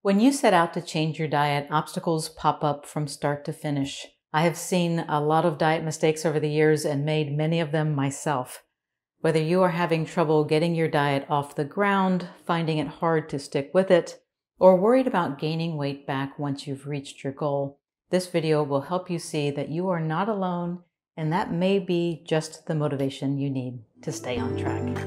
When you set out to change your diet, obstacles pop up from start to finish. I have seen a lot of diet mistakes over the years and made many of them myself. Whether you are having trouble getting your diet off the ground, finding it hard to stick with it, or worried about gaining weight back once you've reached your goal, this video will help you see that you are not alone, and that may be just the motivation you need to stay on track.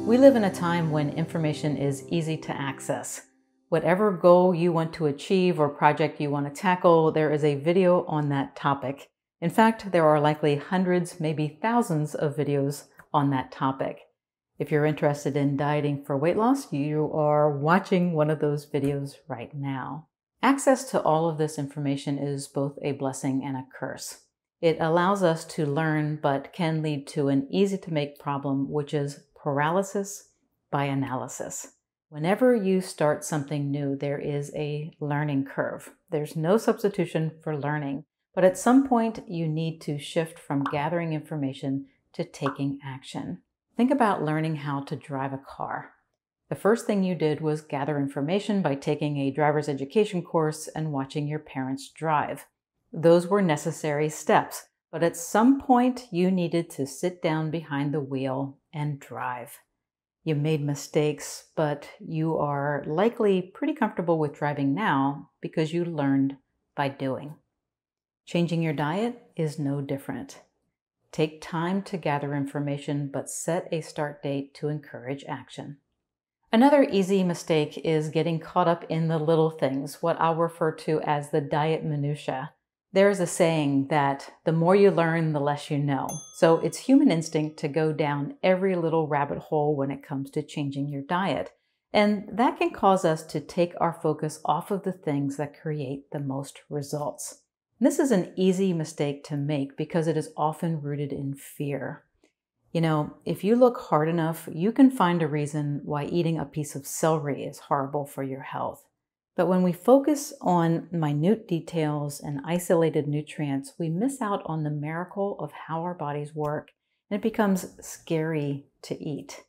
We live in a time when information is easy to access. Whatever goal you want to achieve or project you want to tackle, there is a video on that topic. In fact, there are likely hundreds, maybe thousands of videos on that topic. If you're interested in dieting for weight loss, you are watching one of those videos right now. Access to all of this information is both a blessing and a curse. It allows us to learn, but can lead to an easy-to-make problem, which is paralysis by analysis. Whenever you start something new, there is a learning curve. There's no substitution for learning, but at some point you need to shift from gathering information to taking action. Think about learning how to drive a car. The first thing you did was gather information by taking a driver's education course and watching your parents drive. Those were necessary steps, but at some point you needed to sit down behind the wheel and drive. You made mistakes, but you are likely pretty comfortable with driving now because you learned by doing. Changing your diet is no different. Take time to gather information, but set a start date to encourage action. Another easy mistake is getting caught up in the little things, what I'll refer to as the diet minutia. There's a saying that the more you learn, the less you know. So it's human instinct to go down every little rabbit hole when it comes to changing your diet. And that can cause us to take our focus off of the things that create the most results. This is an easy mistake to make because it is often rooted in fear. You know, if you look hard enough, you can find a reason why eating a piece of celery is horrible for your health. But when we focus on minute details and isolated nutrients, we miss out on the miracle of how our bodies work, and it becomes scary to eat.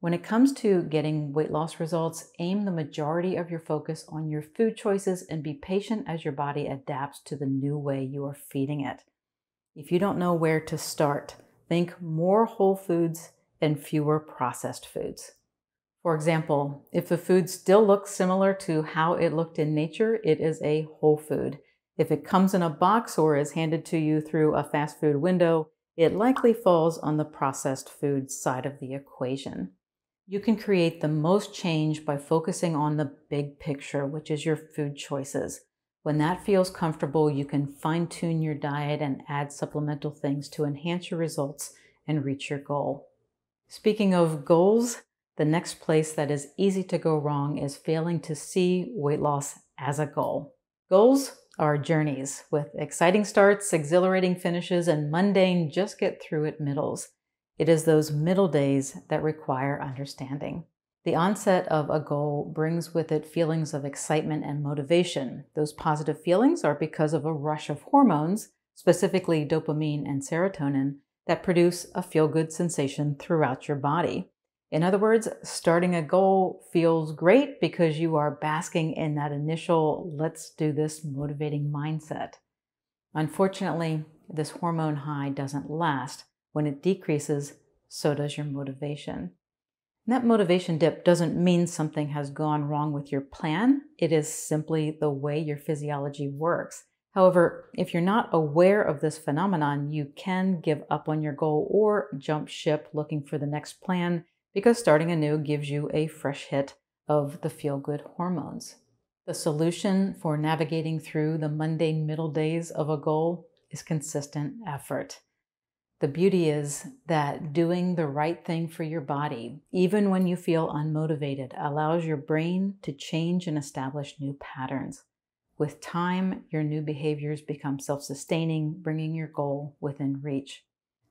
When it comes to getting weight loss results, aim the majority of your focus on your food choices and be patient as your body adapts to the new way you are feeding it. If you don't know where to start, think more whole foods and fewer processed foods. For example, if the food still looks similar to how it looked in nature, it is a whole food. If it comes in a box or is handed to you through a fast food window, it likely falls on the processed food side of the equation. You can create the most change by focusing on the big picture, which is your food choices. When that feels comfortable, you can fine-tune your diet and add supplemental things to enhance your results and reach your goal. Speaking of goals, the next place that is easy to go wrong is failing to see weight loss as a goal. Goals are journeys with exciting starts, exhilarating finishes, and mundane just get through it middles. It is those middle days that require understanding. The onset of a goal brings with it feelings of excitement and motivation. Those positive feelings are because of a rush of hormones, specifically dopamine and serotonin, that produce a feel-good sensation throughout your body. In other words, starting a goal feels great because you are basking in that initial let's do this motivating mindset. Unfortunately, this hormone high doesn't last. When it decreases, so does your motivation. And that motivation dip doesn't mean something has gone wrong with your plan. It is simply the way your physiology works. However, if you're not aware of this phenomenon, you can give up on your goal or jump ship looking for the next plan, because starting anew gives you a fresh hit of the feel-good hormones. The solution for navigating through the mundane middle days of a goal is consistent effort. The beauty is that doing the right thing for your body, even when you feel unmotivated, allows your brain to change and establish new patterns. With time, your new behaviors become self-sustaining, bringing your goal within reach.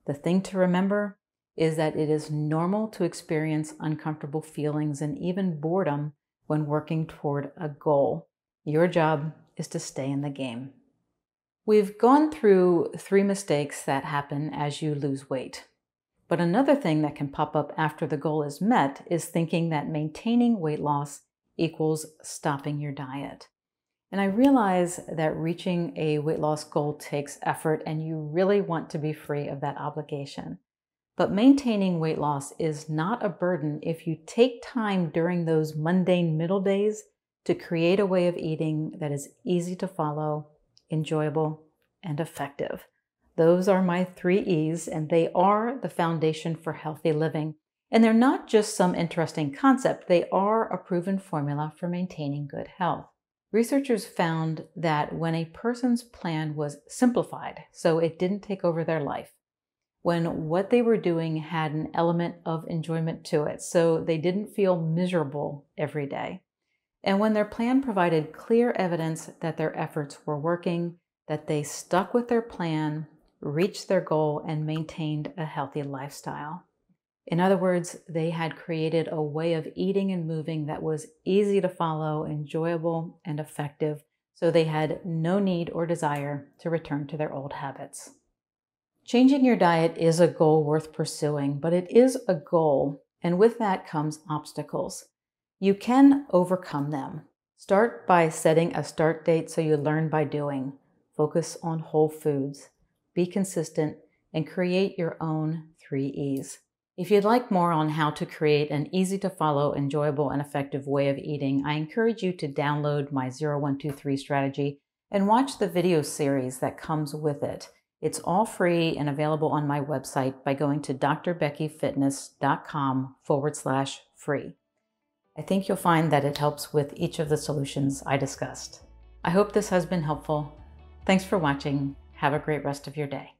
The thing to remember is that it is normal to experience uncomfortable feelings and even boredom when working toward a goal. Your job is to stay in the game. We've gone through 3 mistakes that happen as you lose weight. But another thing that can pop up after the goal is met is thinking that maintaining weight loss equals stopping your diet. And I realize that reaching a weight loss goal takes effort and you really want to be free of that obligation. But maintaining weight loss is not a burden if you take time during those mundane middle days to create a way of eating that is easy to follow, enjoyable, and effective. Those are my 3 E's, and they are the foundation for healthy living. And they're not just some interesting concept, they are a proven formula for maintaining good health. Researchers found that when a person's plan was simplified, so it didn't take over their life, when what they were doing had an element of enjoyment to it, so they didn't feel miserable every day, and when their plan provided clear evidence that their efforts were working, that they stuck with their plan, reached their goal, and maintained a healthy lifestyle. In other words, they had created a way of eating and moving that was easy to follow, enjoyable, and effective, so they had no need or desire to return to their old habits. Changing your diet is a goal worth pursuing, but it is a goal, and with that comes obstacles. You can overcome them. Start by setting a start date so you learn by doing. Focus on whole foods. Be consistent and create your own 3 E's. If you'd like more on how to create an easy-to-follow, enjoyable, and effective way of eating, I encourage you to download my 0123 strategy and watch the video series that comes with it. It's all free and available on my website by going to drbeckyfitness.com/free. I think you'll find that it helps with each of the solutions I discussed. I hope this has been helpful. Thanks for watching. Have a great rest of your day.